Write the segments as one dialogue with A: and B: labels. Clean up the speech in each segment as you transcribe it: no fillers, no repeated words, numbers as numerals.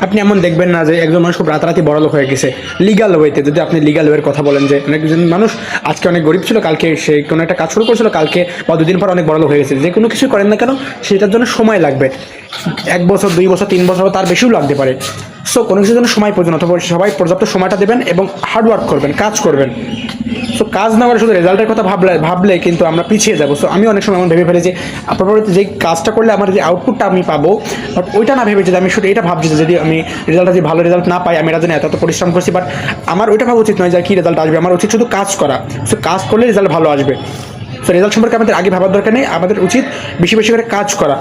A: আপনি এমন দেখবেন না যে একজন মানুষ খুব রাতারাতি বড়লোক হয়ে গেছে লিগাল ওয়েতে। যদি আপনি লিগাল ওয়ের কথা বলেন যে একজন মানুষ আজকে অনেক গরিব ছিল, কালকে সে কোনো একটা কাজ শুরু করেছিল, কালকে বা দুদিন পর অনেক বড়লোক হয়ে গেছে। যে কোনো কিছু করেন না কেন সেটার জন্য সময় লাগবে, 1 বছর 2 বছর 3 বছর তার বেশিও লাগতে পারে। সো কোনো কিছুর জন্য সময় প্রয়োজন, অথবা সবাই পর্যাপ্ত সময়টা দেবেন এবং হার্ডওয়ার্ক করবেন, কাজ করবেন। সো কাজ না করে শুধু রেজাল্টের কথা ভাবলে কিন্তু আমরা পিছিয়ে যাবো। সো আমি অনেক সময় এমন ভেবে ফেলি যে পরবর্তীতে যেই কাজটা করলে আমার যে আউটপুটটা আমি পাবো, বাট ওইটা না ভেবে যদি আমি শুধু এটা ভাবছি যে যদি আমি রেজাল্টটা যদি ভালো রেজাল্ট না পাই, আমি এটা জন্য এত পরিশ্রম করছি, বাট আমার ওইটা ভাবা উচিত নয় যে কী রেজাল্ট আসবে। আমার উচিত শুধু কাজ করা। সো কাজ করলে রেজাল্ট ভালো আসবে। সো রেজাল্ট সম্পর্কে আমাদের আগে ভাবার দরকার নেই, আমাদের উচিত বেশি বেশি করে কাজ করা।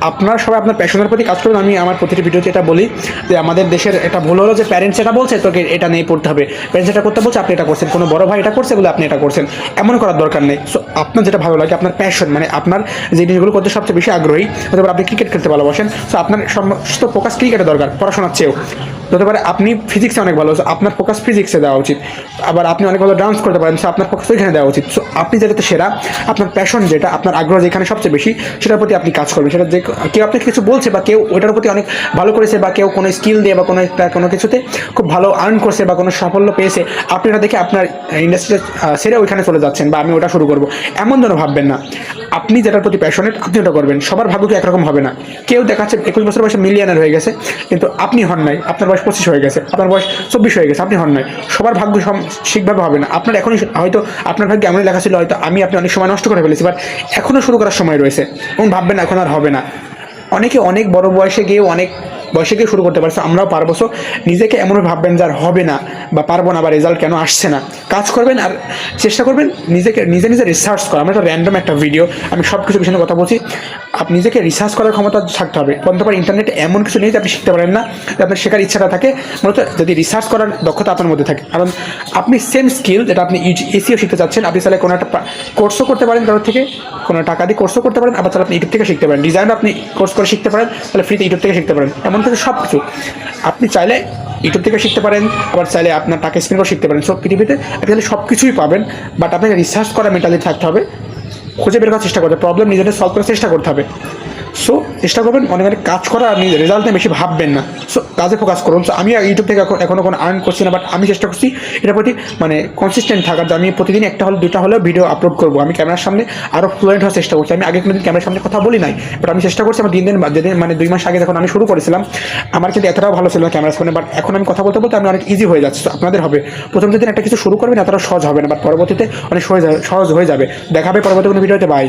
A: আপনারা সবাই আপনার প্যাশনের প্রতি কাজ করবেন। আমি আমার প্রতিটি ভিডিওতে এটা বলি যে আমাদের দেশের এটা ভুল হলো যে প্যারেন্টস এটা বলছে তোকে এটা নিয়ে পড়তে হবে, প্যারেন্টস এটা করতে বলছে আপনি এটা করছেন, কোনো বড় ভাই এটা করছে বলে আপনি এটা করছেন, এমন করার দরকার নেই। সো আপনার যেটা ভালো লাগে, আপনার প্যাশন মানে আপনার যে জিনিসগুলো করতে সবচেয়ে বেশি আগ্রহী, হতে পারে আপনি ক্রিকেট খেলতে ভালোবাসেন, সো আপনার সমস্ত ফোকাস ক্রিকেটে দরকার, পড়াশোনার চেয়েও। হতে পারে আপনি ফিজিক্সে অনেক ভালো, আপনার ফোকাস ফিজিক্সে দেওয়া উচিত। আবার আপনি অনেক ভালো ডান্স করতে পারেন, সো আপনার ফোকাস ওইখানে দেওয়া উচিত। সো আপনি যেটাতে সেরা, আপনার প্যাশন যেটা, আপনার আগ্রহ যেখানে সবচেয়ে বেশি, সেটার প্রতি আপনি কাজ করবেন। সেটা যে কেউ আপনাকে কিছু বলছে বা কেউ ওটার প্রতি অনেক ভালো করেছে বা কেউ কোনো স্কিল দিয়ে বা কোনো কিছুতে খুব ভালো আর্ন করছে বা কোনো সাফল্য পেয়েছে, আপনি এটা দেখে আপনার ইন্ডাস্ট্রিতে ছেড়ে ওইখানে চলে যাচ্ছেন বা আমি ওটা শুরু করবো, এমন যেন ভাববেন না। আপনি যেটার প্রতি প্যাশনেট আপনি ওটা করবেন। সবার ভাগ্য কি একরকম হবে না। কেউ দেখাচ্ছে 21 বছর বয়সে মিলিয়নার হয়ে গেছে, কিন্তু আপনি হন নাই। আপনার বয়স 25 হয়ে গেছে, আপনার বয়স 24 হয়ে গেছে, আপনি হন নাই। সবার ভাগ্য ঠিকভাবে হবে না। আপনার এখনই হয়তো আপনার ভাগ্যে এমনই লেখা ছিল, হয়তো আপনি অনেক সময় নষ্ট করে ফেলেছি, বাট এখনও শুরু করার সময় রয়েছে এবং ভাববেন এখন আর হবে না। অনেকে অনেক বড় বয়সে গিয়ে অনেক বয়সে গিয়ে শুরু করতে পারছে, আমরাও পারবো। সো নিজেকে এমনভাবে ভাববেন যে আর হবে না বা পারবো না বা রেজাল্ট কেন আসছে না। কাজ করবেন আর চেষ্টা করবেন নিজে নিজে রিসার্চ করা। আমরা একটা র্যান্ডম একটা ভিডিও, আমি সব কিছু বিষয়ে কথা বলছি। আপনি নিজেকে রিসার্চ করার ক্ষমতা থাকতে হবে। বলতে পারে ইন্টারনেটে এমন কিছু নেই যে আপনি শিখতে পারেন না, যে আপনার শেখার ইচ্ছাটা থাকে। মূলত যদি রিসার্চ করার দক্ষতা আপনার মধ্যে থাকে, কারণ আপনি সেম স্কিল যেটা আপনি এসিও শিখতে চাচ্ছেন, আপনি চাইলে কোনো একটা কোর্সও করতে পারেন, কারোর থেকে কোনো টাকা দিয়ে কোর্সও করতে পারেন। আবার চাইলে আপনি ইউটিউব থেকে শিখতে পারেন। ডিজাইন আপনি কোর্স করে শিখতে পারেন, তাহলে ফ্রিতে ইউটিউব থেকে শিখতে পারেন। এমন কিছু সব কিছু আপনি চাইলে ইউটিউব থেকে শিখতে পারেন, আবার চাইলে আপনার টাকা স্পেন্ড করে শিখতে পারেন। সব পৃথিবীতে আপনি চাইলে সব কিছুই পাবেন, বাট আপনাকে রিসার্চ করা মেন্টালি থাকতে হবে, খুঁজে বের করার চেষ্টা করতে হবে, প্রবলেম নিজেদের সলভ করার চেষ্টা করতে হবে। সো চেষ্টা করবেন অনেক কাজ করা, আর নিজের রেজাল্ট নিয়ে বেশি ভাববেন না। সো কাজে ফোকাস করুন। সো আমি ইউটিউব থেকে এখনও কোনো আর্ন করছি না, বাট আমি চেষ্টা করছি এটার প্রতি মানে কনসিস্টেন্ট থাকার, যে আমি প্রতিদিন একটা হলে 2টা হলেও ভিডিও আপলোড করবো। আমি ক্যামেরার সামনে আরও ফ্লুয়েন্ট হওয়ার চেষ্টা করছি। আমি আগে কোনোদিন ক্যামেরার সামনে কথা বলি নাই, বাট আমি চেষ্টা করছি। আমার দিন মানে 2 মাস আগে যখন আমি শুরু করেছিলাম, আমার কিন্তু এতটাও ভালো ছিল না ক্যামেরার সামনে, বাট এখন আমি কথা বলতে বলতে আমি অনেক ইজি হয়ে যাচ্ছে। আপনাদের হবে প্রথম যেদিন একটা কিছু শুরু করবেন এতটা সহজ হবে না, বাট পরবর্তীতে অনেক সহজ হয়ে যাবে। দেখা হবে পরবর্তী কোনো ভিডিওতে। বাই।